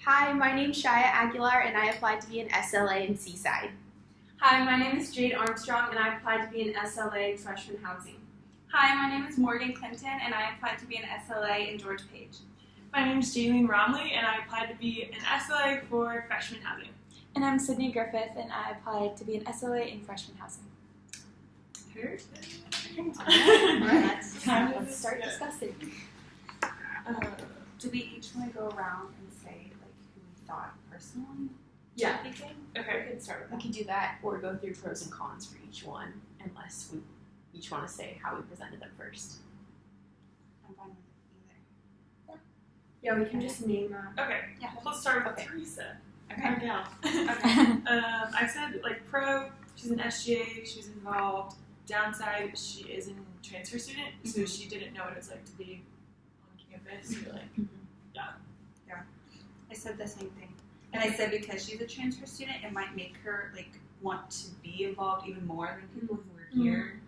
Hi, my name's Shia Aguilar, and I applied to be an SLA in Seaside. Hi, my name is Jade Armstrong, and I applied to be an SLA in freshman housing. Hi, my name is Morgan Clinton, and I applied to be an SLA in George Page. My name is Jaylene Romley, and I applied to be an SLA for freshman housing. And I'm Sydney Griffith, and I applied to be an SLA in freshman housing. Let's start discussing. Do we each want to go around and say like who we thought personally? Yeah. Okay. We can start with We that. could do that, or go through pros and cons for each one, unless we each want to say how we presented them first. I'm fine with Yeah, we can just name Okay. Yeah. Let's start with Okay. Teresa. Okay. Our gal. I said like pro. She's an SGA. She's involved. Downside, she is a transfer student, so she didn't know what it was like to be on campus. Or like, I said the same thing. And I said because she's a transfer student, it might make her like want to be involved even more than people who are here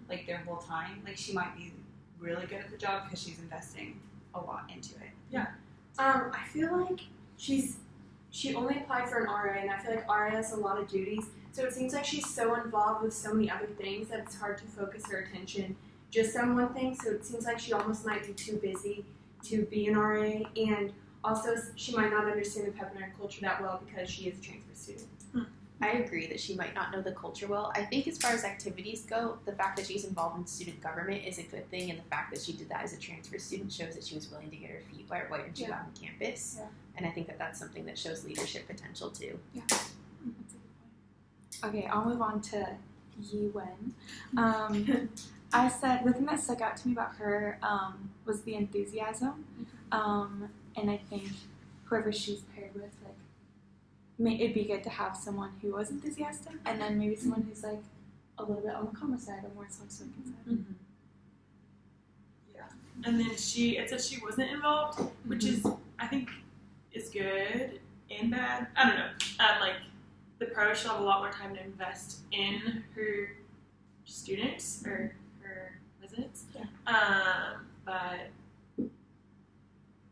like their whole time. Like she might be really good at the job because she's investing a lot into it. I feel like she only applied for an RA, and I feel like RA has a lot of duties. So it seems like she's so involved with so many other things that it's hard to focus her attention just on one thing. So it seems like she almost might be too busy to be an RA, and also she might not understand the Pepinard culture that well because she is a transfer student. I agree that she might not know the culture well. I think as far as activities go, the fact that she's involved in student government is a good thing, and the fact that she did that as a transfer student shows that she was willing to get her feet wet when she got on campus. Yeah. And I think that that's something that shows leadership potential too. Okay, I'll move on to Yi Wen. I said the thing that stuck out to me about her was the enthusiasm, and I think whoever she's paired with, like, it'd be good to have someone who was enthusiastic, and then maybe someone who's like a little bit on the calmer side or more soft-spoken side. and then it said she wasn't involved, which is I think is good and bad. I don't know. Like the pro, she'll have a lot more time to invest in her students or her residents. But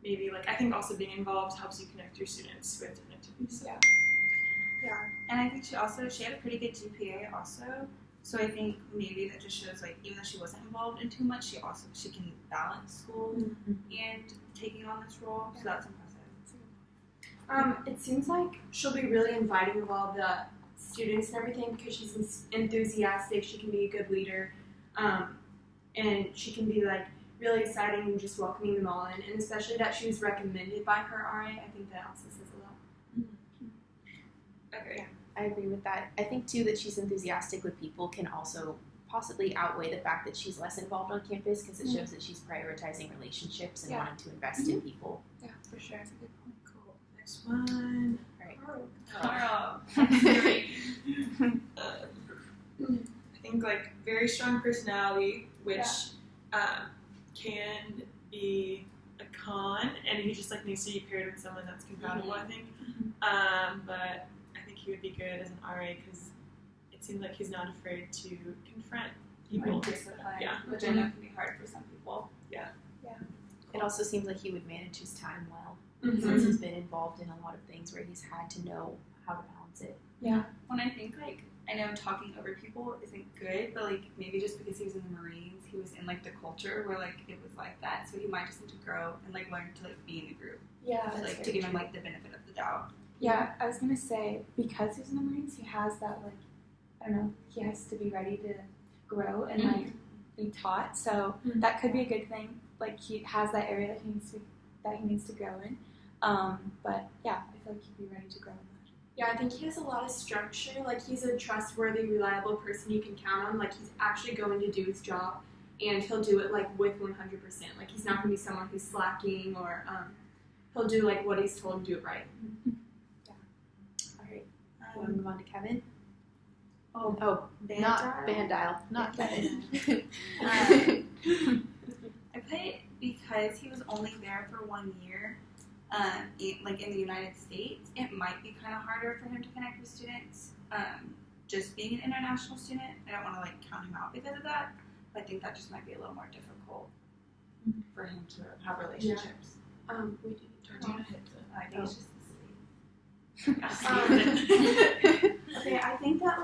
maybe like I think also being involved helps you connect your students with different activities. Yeah. And I think she had a pretty good GPA also. So I think maybe that just shows like even though she wasn't involved in too much, she can balance school and taking on this role. So that's impressive. It seems like she'll be really inviting of all the students and everything because she's enthusiastic. She can be a good leader, and she can be like really exciting and just welcoming them all in. And especially that she was recommended by her RA, I think that also says a lot. Okay. I agree with that. I think too that she's enthusiastic with people can also possibly outweigh the fact that she's less involved on campus because it shows that she's prioritizing relationships and wanting to invest in people. Yeah, for sure. That's a good point. Cool. Next one. All I think like very strong personality, which can be a con, and he just like needs to be paired with someone that's compatible. I think, but I think he would be good as an RA because it seems like he's not afraid to confront people. Which I know can be hard for some people. It also seems like he would manage his time well since he's been involved in a lot of things where he's had to know how to balance it. When I think like I know talking over people isn't good, but like maybe just because he was in the Marines, he was in like the culture where like it was like that, so he might just need to grow and like learn to like be in a group. Like to give him like the benefit of the doubt. Yeah, I was gonna say because he's in the Marines, he has that like I don't know, he has to be ready to grow and like be taught. So that could be a good thing. Like he has that area that he needs to grow in. But yeah, I feel like he'd be ready to grow in that. Yeah, I think he has a lot of structure. Like he's a trustworthy, reliable person you can count on. Like he's actually going to do his job, and he'll do it like with 100%. Like he's not going to be someone who's slacking or he'll do like what he's told and do it right. All right. Want to move on to Kevin? Oh, Not Vandile, not Kevin. I put because he was only there for 1 year, like in the United States, it might be kind of harder for him to connect with students. Just being an international student, I don't want to like count him out because of that. But I think that just might be a little more difficult for him to have relationships. We didn't turn on. I think it's just the Okay, I think that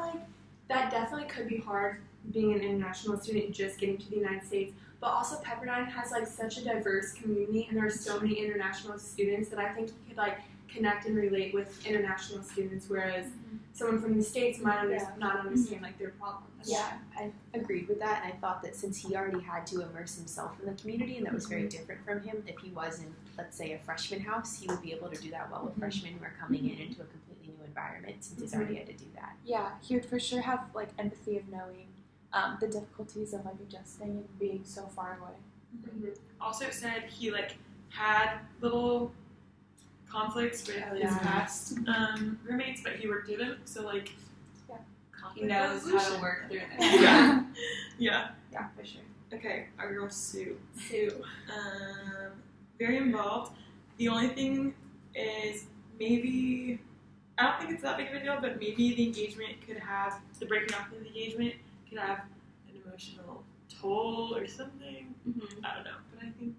that definitely could be hard being an international student and just getting to the United States. But also Pepperdine has such a diverse community, and there are so many international students that I think you could connect and relate with international students, whereas someone from the States might not understand their problems. Yeah, I agreed with that, and I thought that since he already had to immerse himself in the community, and that was very different from him, if he was in, let's say, a freshman house, he would be able to do that well with freshmen who are coming in into a completely new environment, since he's already had to do that. Yeah, he would for sure have empathy of knowing the difficulties of adjusting and being so far away. Also, it said he had little conflicts with his past roommates, but he worked through them. So he knows how to work through them. Yeah, for sure. Okay, our girl Sue. Very involved. The only thing is maybe, I don't think it's that big of a deal, but maybe the breaking off of the engagement could have an emotional toll or something. I don't know, but I think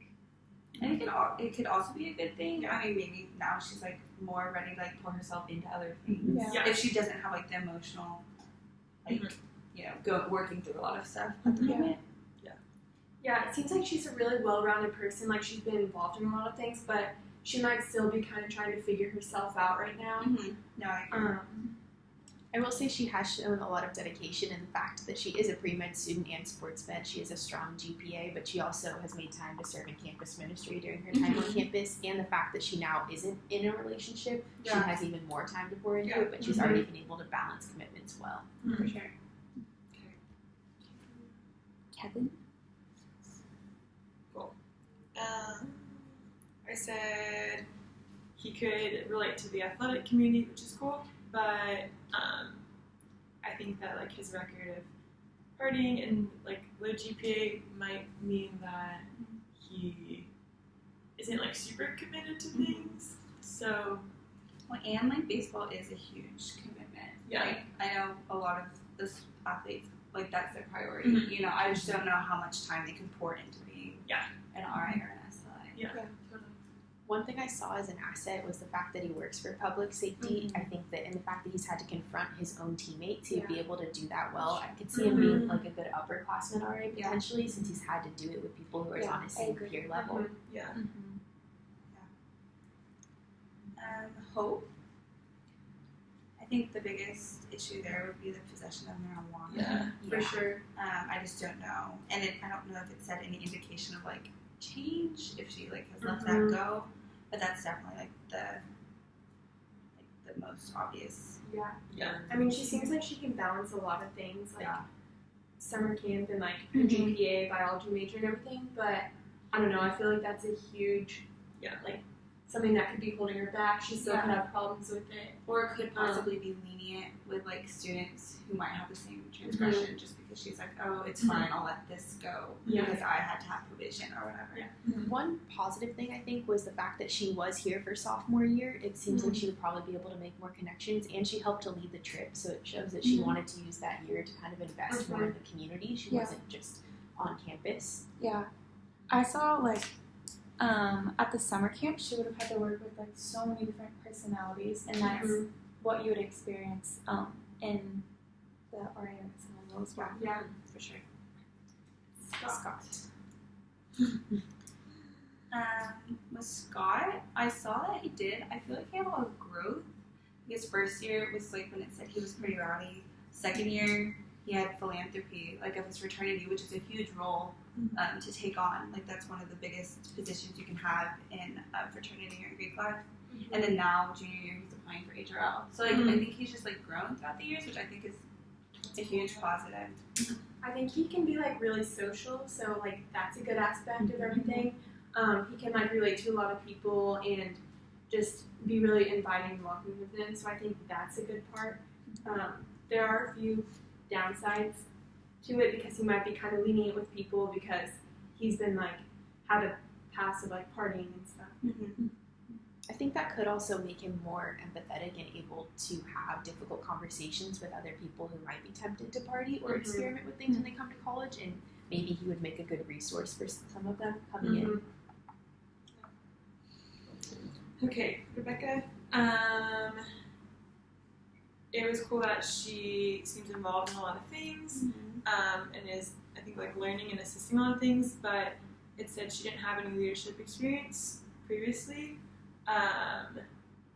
it could also be a good thing. I mean, maybe now she's more ready to pour herself into other things. Yeah. If she doesn't have the emotional, working through a lot of stuff at the moment. Yeah, it seems like she's a really well-rounded person. She's been involved in a lot of things, but she might still be kind of trying to figure herself out right now. No, I agree. I will say she has shown a lot of dedication in the fact that she is a pre-med student and sports med. She has a strong GPA, but she also has made time to serve in campus ministry during her time on campus, and the fact that she now isn't in a relationship, she has even more time to pour into it, but she's already been able to balance commitments well. For sure. Kevin? Cool. I said he could relate to the athletic community, which is cool, but I think that his record of partying and low GPA might mean that he isn't super committed to things. So, and baseball is a huge commitment. Yeah. I know a lot of the athletes that's their priority. I just don't know how much time they can pour into being an RA or an SLA. Yeah. Totally. One thing I saw as an asset was the fact that he works for public safety. I think that, and the fact that he's had to confront his own teammates, he'd be able to do that well. I could see him being a good upperclassman RA potentially, since he's had to do it with people who are on his same peer level. Yeah. Hope. I think the biggest issue there would be the possession of marijuana. For sure. I just don't know, and I don't know if it said any indication of change if she has let that go, but that's definitely the most obvious. Yeah. I mean, she seems like she can balance a lot of things, summer camp and her GPA, biology major and everything, but I don't know, I feel that's a huge, something that could be holding her back. She still could have problems with it. Or it could possibly be lenient with students who might have the same transgression just because she's oh, it's fine, I'll let this go because I had to have provision or whatever. One positive thing I think was the fact that she was here for sophomore year. It seems like she would probably be able to make more connections, and she helped to lead the trip, so it shows that she wanted to use that year to kind of invest more in the community. She wasn't just on campus. Yeah. I saw at the summer camp, she would have had to work with so many different personalities, and that's what you would experience in the RA as well. Yeah, for sure. Scott. With Scott, I saw that he did. I feel he had a lot of growth. His first year was when it said he was pretty rowdy. Second year, he had philanthropy, of his fraternity, which is a huge role to take on. That's one of the biggest positions you can have in a fraternity or in Greek life. And then now, junior year, he's applying for HRL. So I think he's just grown throughout the years, which I think is a huge positive. I think he can be really social, so that's a good aspect of everything. He can relate to a lot of people and just be really inviting and welcoming with them. So I think that's a good part. There are a few downsides to it because he might be kind of lenient with people because he's been had a past of partying and stuff. I think that could also make him more empathetic and able to have difficult conversations with other people who might be tempted to party or experiment with things when they come to college, and maybe he would make a good resource for some of them coming in. Okay, Rebecca. it was cool that she seems involved in a lot of things, and is, I think, like learning and assisting a lot of things, but it said she didn't have any leadership experience previously,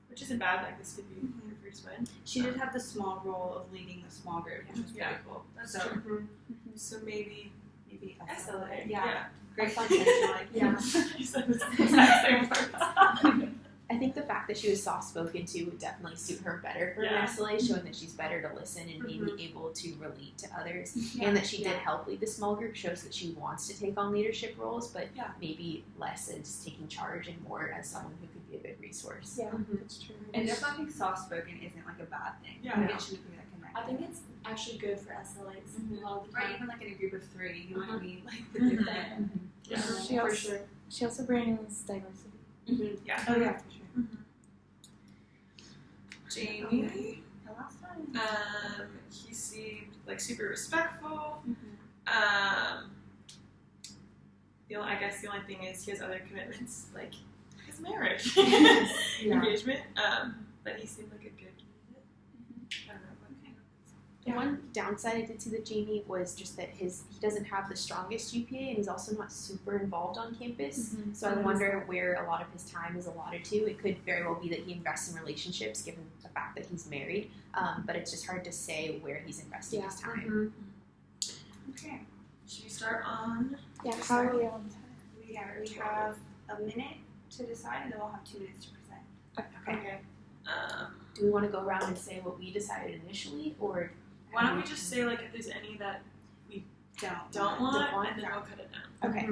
which isn't bad, like this could be her first one. She did have the small role of leading the small group, which was pretty cool. That's So, true. So maybe SLA. Yeah. Great fun like Yeah. You said the exact same words. I think the fact that she was soft-spoken too would definitely suit her better for an SLA, showing that she's better to listen and maybe able to relate to others, and that she did help lead the small group shows that she wants to take on leadership roles, but maybe less as taking charge and more as someone who could be a good resource. Yeah, that's true. And definitely think soft-spoken isn't like a bad thing. Yeah. Like, it shouldn't be like a I think it's actually good for SLAs a lot of the Right, time. even like in a group of 3, you might be like the different. Yeah. She also, she also brings diversity. Yeah. Oh yeah, for sure. Jamie, The last one. he seemed like super respectful. I guess the only thing is he has other commitments, like his marriage, engagement. But he seemed like a good candidate. I don't know what kind of. The one downside I did see with Jamie was just that he doesn't have the strongest GPA, and he's also not super involved on campus. So I wonder where a lot of his time is allotted to. It could very well be that he invests in relationships, given the fact that he's married. But it's just hard to say where he's investing his time. Okay. Should we start on? Yeah, how are we on time? We have a minute to decide, and then we'll have 2 minutes to present. Okay. Do we want to go around and say what we decided initially, or Why don't we just say like if there's any that don't want, and then we'll cut it down. okay?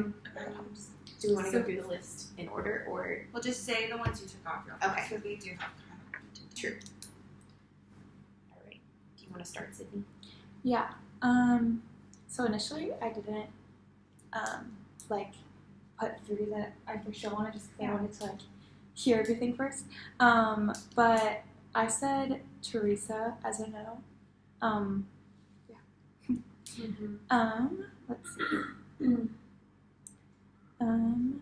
Do we want to go through the list in order, or We'll just say the ones you took off real fast, Okay. because we do have kind of true? All right. Do you want to start, Sydney? Yeah. So initially I didn't like put 3 that I for sure wanted, just because I wanted to like hear everything first. But I said Teresa as a no. Let's see. And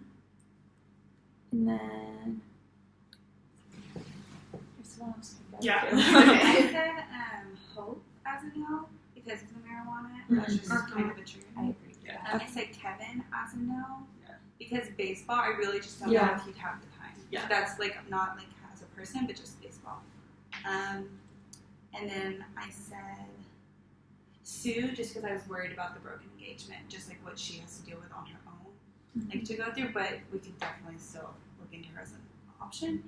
then there's someone else. Yeah. I said Hope as a no because of the marijuana. That's just kind of a true. I agree. I said Kevin as a no. Yeah. Because baseball, I really just don't know if he'd have the time. Yeah. That's like not like as a person, but just baseball. And then I said Sue, just because I was worried about the broken engagement, just like what she has to deal with on her own, like to go through. But we could definitely still look into her as an option.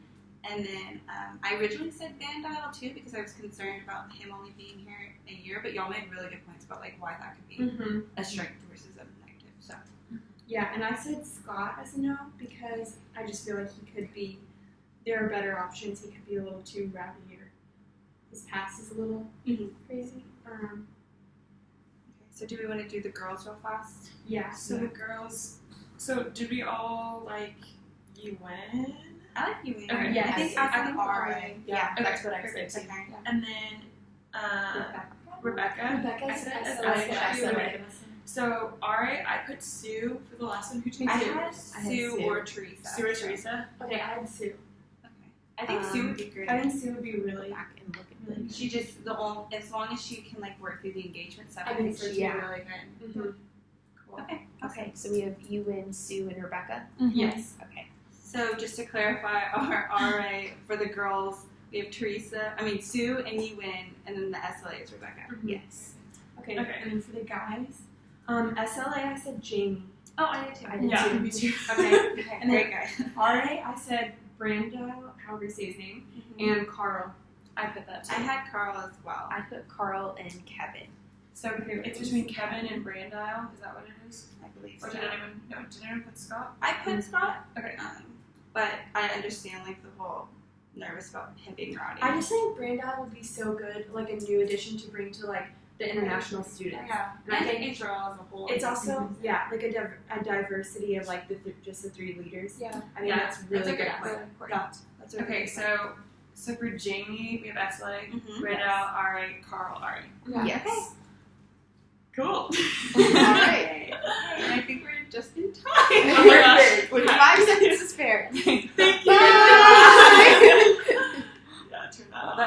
And then I originally said Van Dial too because I was concerned about him only being here a year. But y'all made really good points about like why that could be a strength versus a negative. So Yeah, and I said Scott as a no because I just feel like he could be. There are better options. He could be a little too rowdy, or his past is a little crazy. okay. So do we want to do the girls real fast? Yeah. So the girls. So did we all like you win? I like you. Okay. Yeah, I think I think RA. Yeah, Okay, that's what I said perfect. too. Okay. And then Rebecca. Rebecca I said said SLA. SLA. So RA, I put Sue for the last one. Who'd you I choose? had Sue. Sue or Teresa. Sue or Teresa? Okay, I had Sue. Okay. I think Sue would be great. I think Sue would be really. Back and look at the. She just as long as she can like work through the engagement stuff. I think so too. Yeah. Really good. Cool. Okay. Okay, so we have you and Sue and Rebecca. Yes. Okay. So just to clarify, our RA for the girls, we have Sue and Yuwin, and then the SLA is Rebecca. Yes. Okay. Okay. And then for the guys, SLA I said Jamie. Oh, I did too. I did Yeah, too. me too. Okay. And Great guy. RA I said Brando, however you say his name, and Carl. I put that too. I had Carl as well. I put Carl and Kevin. So it's between Kevin and Brandile. Is that what it is? I believe Or so. did anyone put Scott? I put Scott. Okay. But I understand like the whole nervous about him being rowdy. I just think Brando would be so good, like a new addition to bring to like the international students. Yeah. And I And think HRL as a whole. it's also like a diversity of like just the 3 leaders. Yeah. I think Yeah, that's really that's a good. good point. point. important. That's a really Okay, good point. so for Jamie, we have SLA, Mhm. Brandile, RA, Carl, RA. Yeah. Yes. Cool. All right. And I think we're just in time. Oh my gosh. With 5 seconds to spare. Thank you. Bye. Yeah, turn that off.